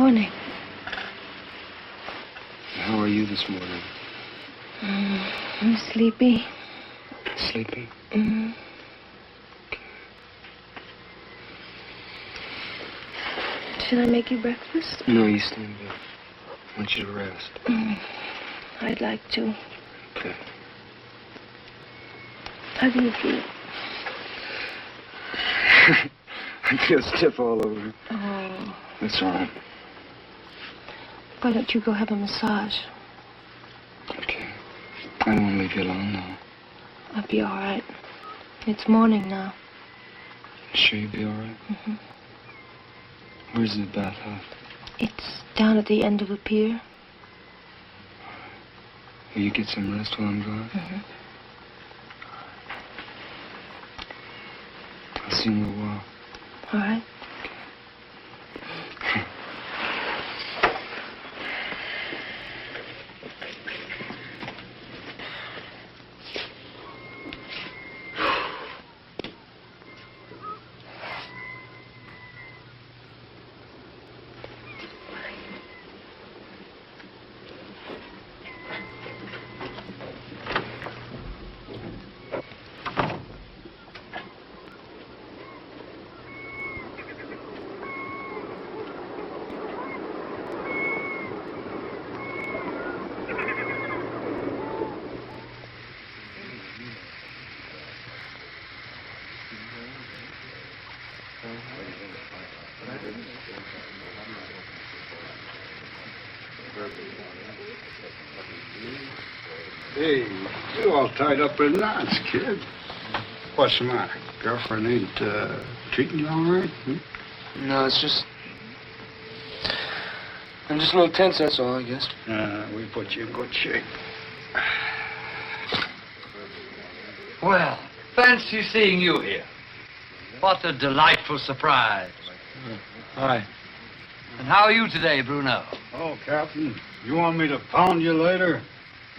morning. How are you this morning? I'm sleepy. Sleepy? Mm-hmm. Should I make you breakfast? No, you stay in bed. I want you to rest. I'd like to. Okay. How do you feel? I feel stiff all over. Oh. That's all right. Why don't you go have a massage? Okay. I don't want to leave you alone now. I'll be all right. It's morning now. Sure you'll be all right? Mm-hmm. Where's the bathhouse? It's down at the end of the pier. Will you get some rest while I'm gone? Mm-hmm. I'll see you in a little while. All right. Hey, you all tied up in knots, kid. What's the matter? Girlfriend ain't treating you all right? No, it's just... I'm just a little tense, that's all, I guess. We put you in good shape. Well, fancy seeing you here. What a delightful surprise. Hi. And how are you today, Bruno? Oh, Captain, you want me to pound you later?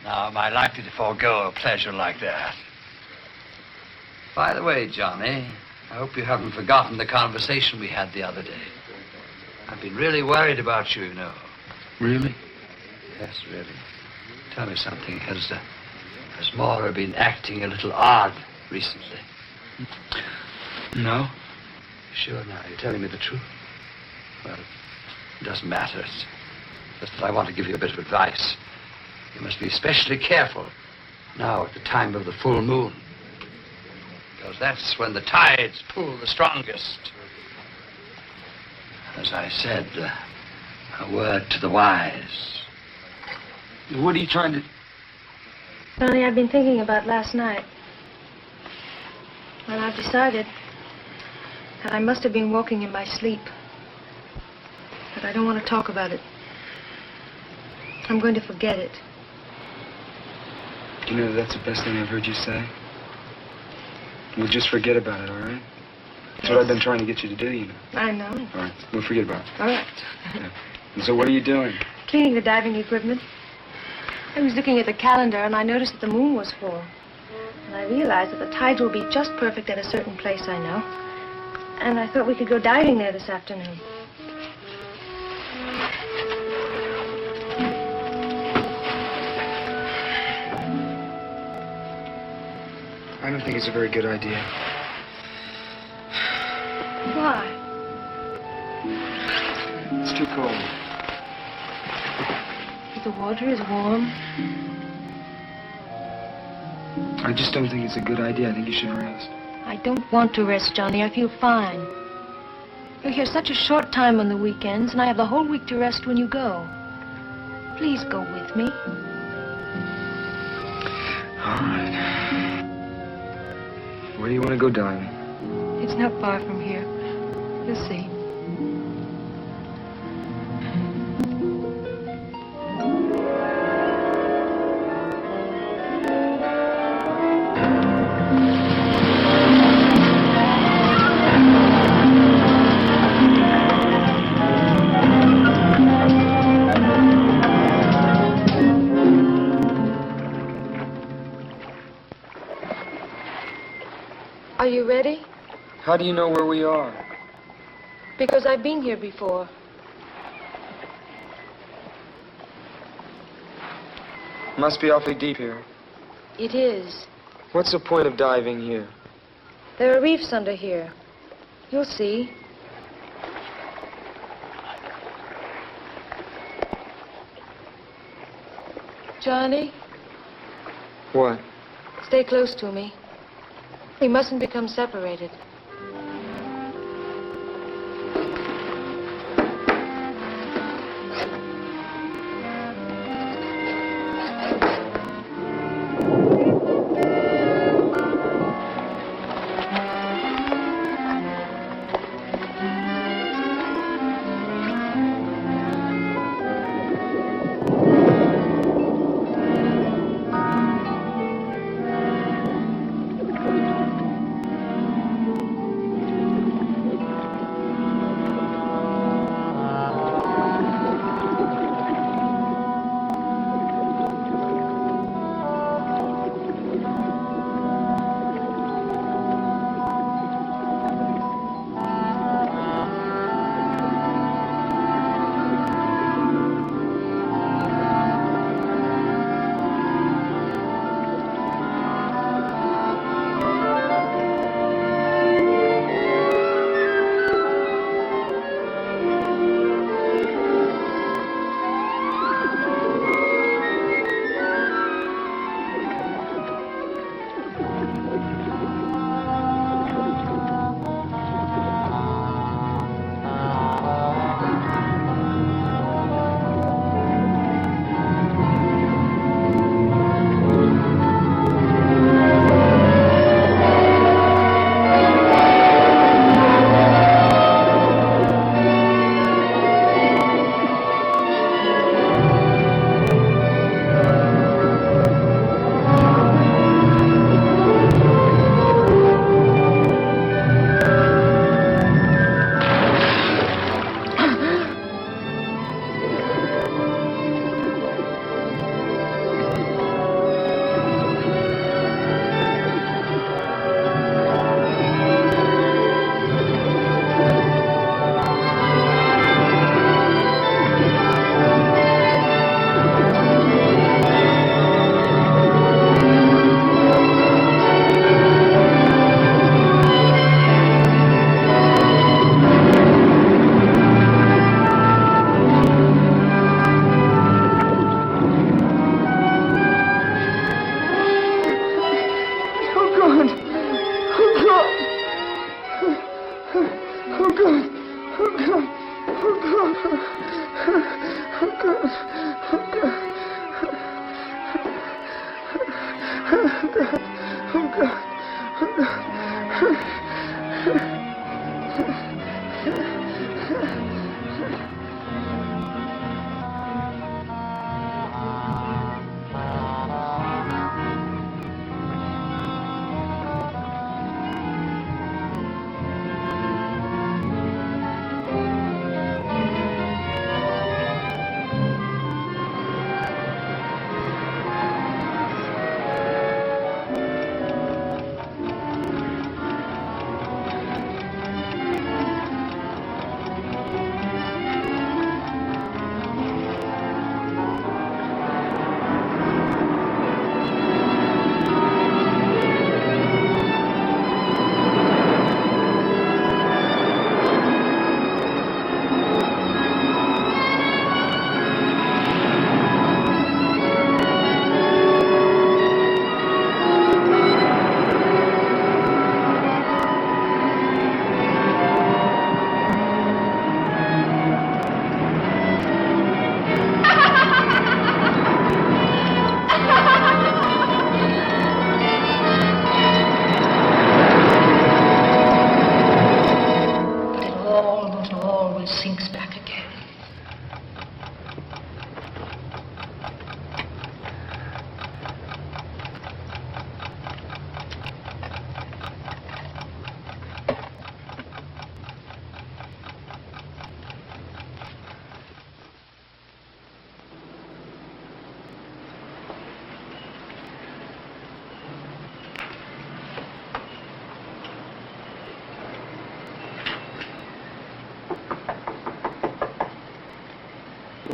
Now, am I likely to forego a pleasure like that? By the way, Johnny, I hope you haven't forgotten the conversation we had the other day. I've been really worried about you, you know. Really? Yes, really. Tell me something. Has Mora been acting a little odd recently? No. Sure now, you're telling me the truth? Well, it doesn't matter. It's just that I want to give you a bit of advice. You must be especially careful now at the time of the full moon. Because that's when the tides pull the strongest. As I said, a word to the wise. What are you trying to... Johnny, I've been thinking about last night. And I've decided that I must have been walking in my sleep. But I don't want to talk about it. I'm going to forget it. You know, that's the best thing I've heard you say. We'll just forget about it, all right? That's what I've been trying to get you to do, you know. I know. All right, we'll forget about it. All right. Yeah. And so what are you doing? Cleaning the diving equipment. I was looking at the calendar and I noticed that the moon was full. And I realized that the tides will be just perfect at a certain place I know. And I thought we could go diving there this afternoon. I don't think it's a very good idea. Why? It's too cold. The water is warm. I just don't think it's a good idea. I think you should rest. I don't want to rest, Johnny. I feel fine. You're here such a short time on the weekends, and I have the whole week to rest when you go. Please go with me. All right. Where do you want to go diving? It's not far from here. You'll see. Are you ready? How do you know where we are? Because I've been here before. Must be awfully deep here. It is. What's the point of diving here? There are reefs under here. You'll see. Johnny, What? stay close to me. We mustn't become separated.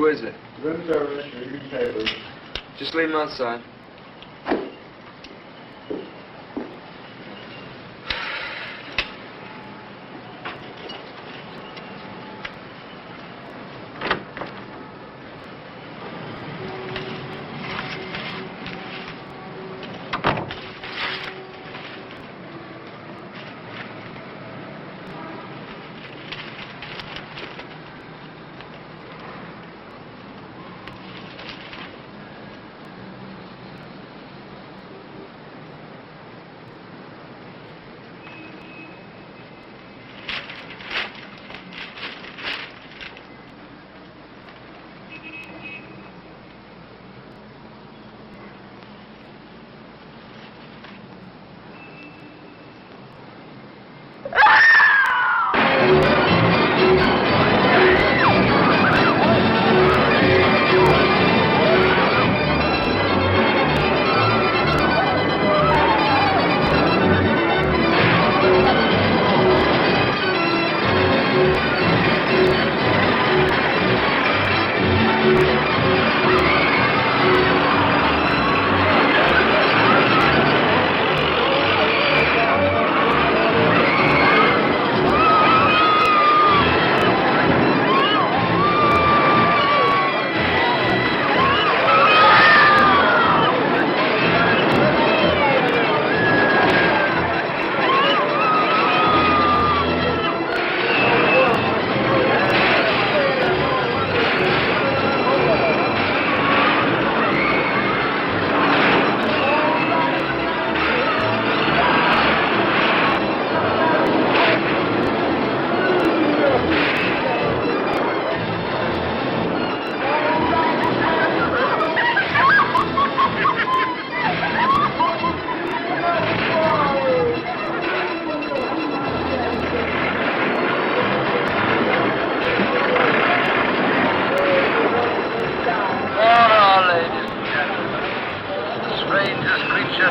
Who is it? Room service, read your papers. Just leave him outside.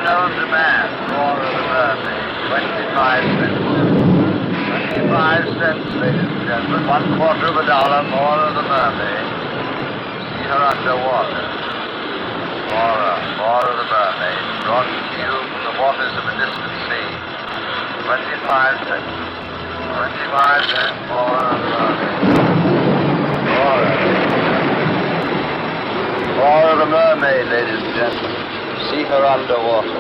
known to man, Mora the Mermaid, 25 cents. 25 cents, ladies and gentlemen, $0.25 Mora the Mermaid. See her underwater. Mora the Mermaid, brought to you from the waters of a distant sea. 25 cents. 25 cents, Mora the Mermaid. Mora the Mermaid, ladies and gentlemen. See her underwater.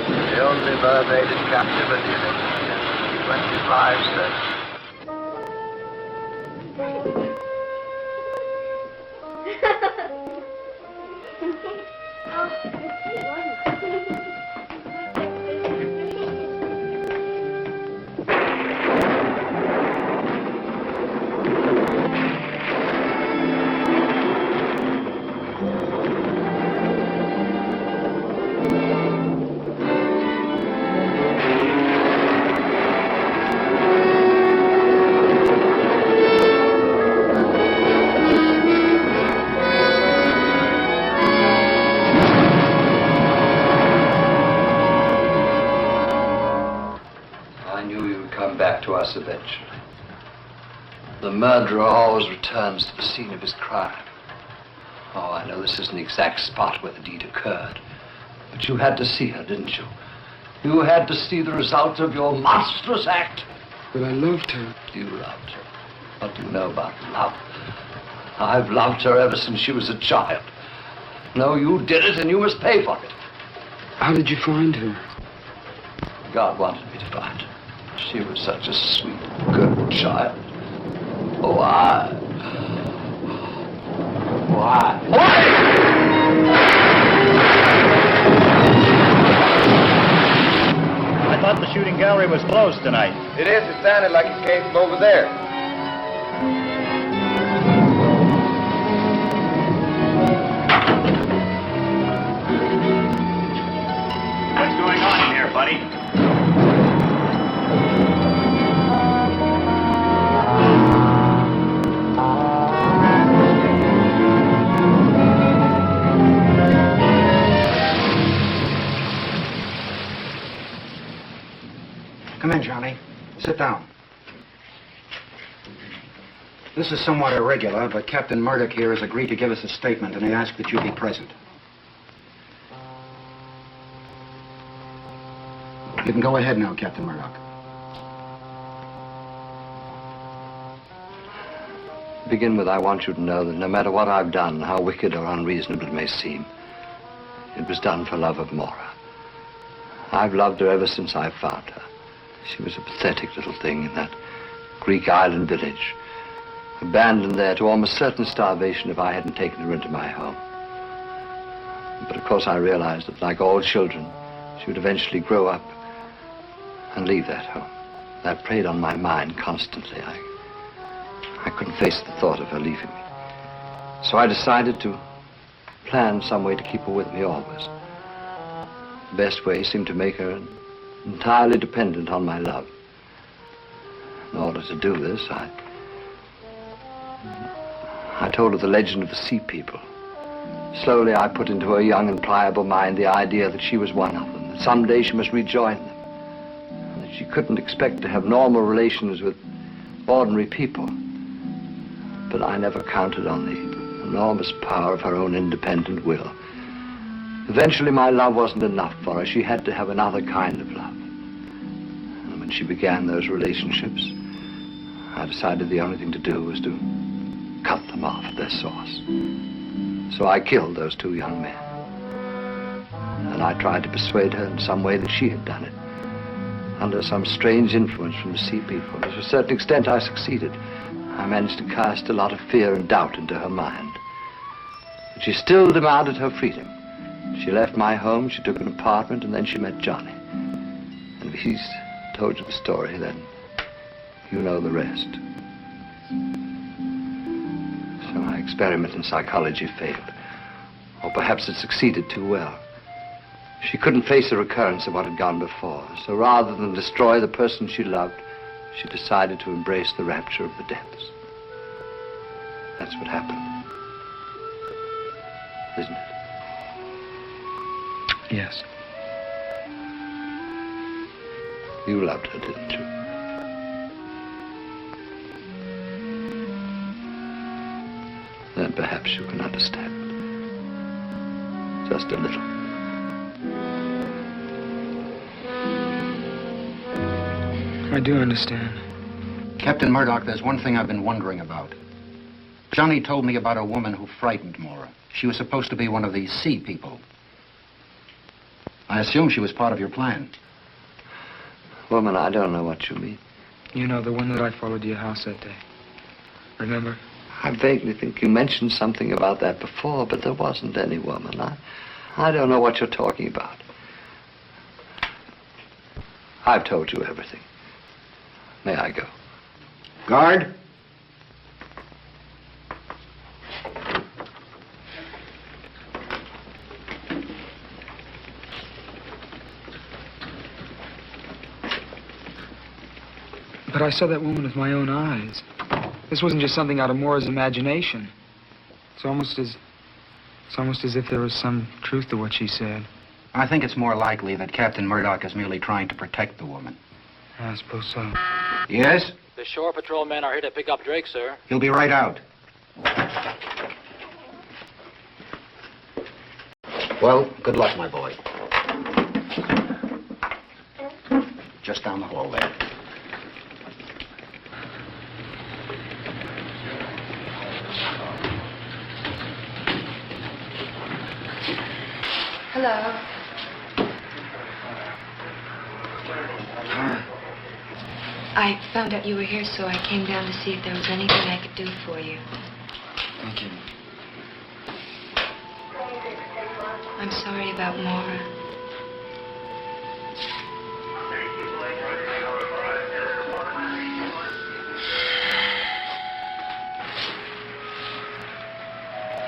The only mermaid in captivity, ladies and gentlemen. 25 cents. To us eventually. The murderer always returns to the scene of his crime. Oh, I know this isn't the exact spot where the deed occurred, but you had to see her, didn't you? You had to see the result of your monstrous act. But I loved her. You loved her. What do you know about love? I've loved her ever since she was a child. No, you did it, and you must pay for it. How did you find her? God wanted me to find her. She was such a sweet, good child. Why? I thought the shooting gallery was closed tonight. It is. It sounded like it came from over there. What's going on in here, buddy? Come in, Johnny. Sit down. This is somewhat irregular, but Captain Murdoch here has agreed to give us a statement, and he asked that you be present. You can go ahead now, Captain Murdoch. To begin with, I want you to know that no matter what I've done, how wicked or unreasonable it may seem, it was done for love of Mora. I've loved her ever since I found her. She was a pathetic little thing in that Greek island village, abandoned there to almost certain starvation if I hadn't taken her into my home. But of course I realized that, like all children, she would eventually grow up and leave that home. That preyed on my mind constantly. I couldn't face the thought of her leaving me. So I decided to plan some way to keep her with me always. The best way seemed to make her entirely dependent on my love. In order to do this, I told her the legend of the sea people. Slowly, I put into her young and pliable mind the idea that she was one of them, that someday she must rejoin them, and that she couldn't expect to have normal relations with ordinary people. But I never counted on the enormous power of her own independent will. Eventually, my love wasn't enough for her. She had to have another kind of love. And when she began those relationships, I decided the only thing to do was to cut them off at their source. So I killed those two young men. And I tried to persuade her in some way that she had done it, under some strange influence from the sea people. To a certain extent, I succeeded. I managed to cast a lot of fear and doubt into her mind. But she still demanded her freedom. She left my home, she took an apartment, and then she met Johnny. And if he's told you the story, then you know the rest. So my experiment in psychology failed. Or perhaps it succeeded too well. She couldn't face a recurrence of what had gone before. So rather than destroy the person she loved, she decided to embrace the rapture of the depths. That's what happened. Isn't it? Yes. You loved her, didn't you? Then perhaps you can understand. Just a little. I do understand. Captain Murdoch, there's one thing I've been wondering about. Johnny told me about a woman who frightened Mora. She was supposed to be one of these sea people. I assume she was part of your plan. Woman, I don't know what you mean. You know, the one that I followed to your house that day. Remember? I vaguely think you mentioned something about that before, but there wasn't any woman. I don't know what you're talking about. I've told you everything. May I go? Guard? But I saw that woman with my own eyes. This wasn't just something out of Mora's imagination. It's almost as if there was some truth to what she said. I think it's more likely that Captain Murdoch is merely trying to protect the woman. I suppose so. Yes? The shore patrol men are here to pick up Drake, sir. He'll be right out. Well, good luck, my boy. Just down the hall there. Hello. I found out you were here, so I came down to see if there was anything I could do for you. Thank you. I'm sorry about Mora.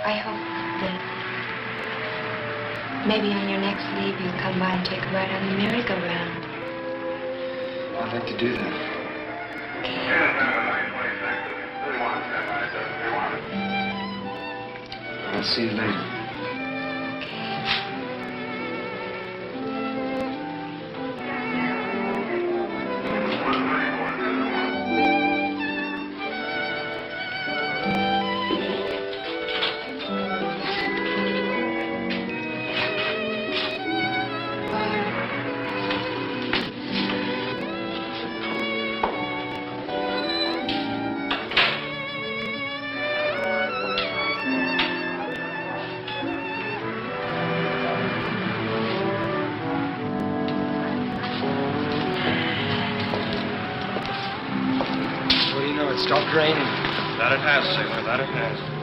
I hope that maybe on your next leave you'll come by and take a ride on the merry-go-round. I'd like to do that. I'll see you later. stopped raining. That it has, sailor, that it has.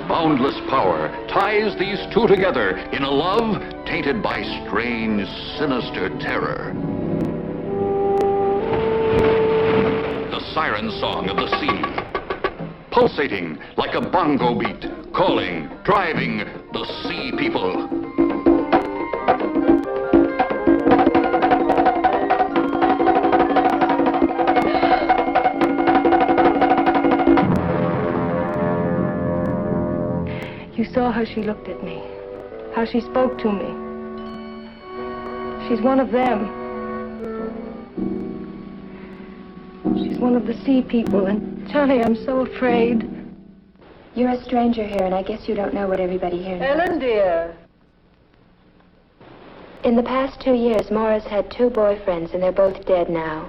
Boundless power ties these two together in a love tainted by strange, sinister terror. The siren song of the sea, pulsating like a bongo beat, calling, driving the sea people. You saw how she looked at me, how she spoke to me. She's one of them. She's one of the sea people, and Johnny, I'm so afraid. You're a stranger here, and I guess you don't know what everybody here knows. Ellen, dear. In the past 2 years, Mora's had 2 boyfriends, and they're both dead now.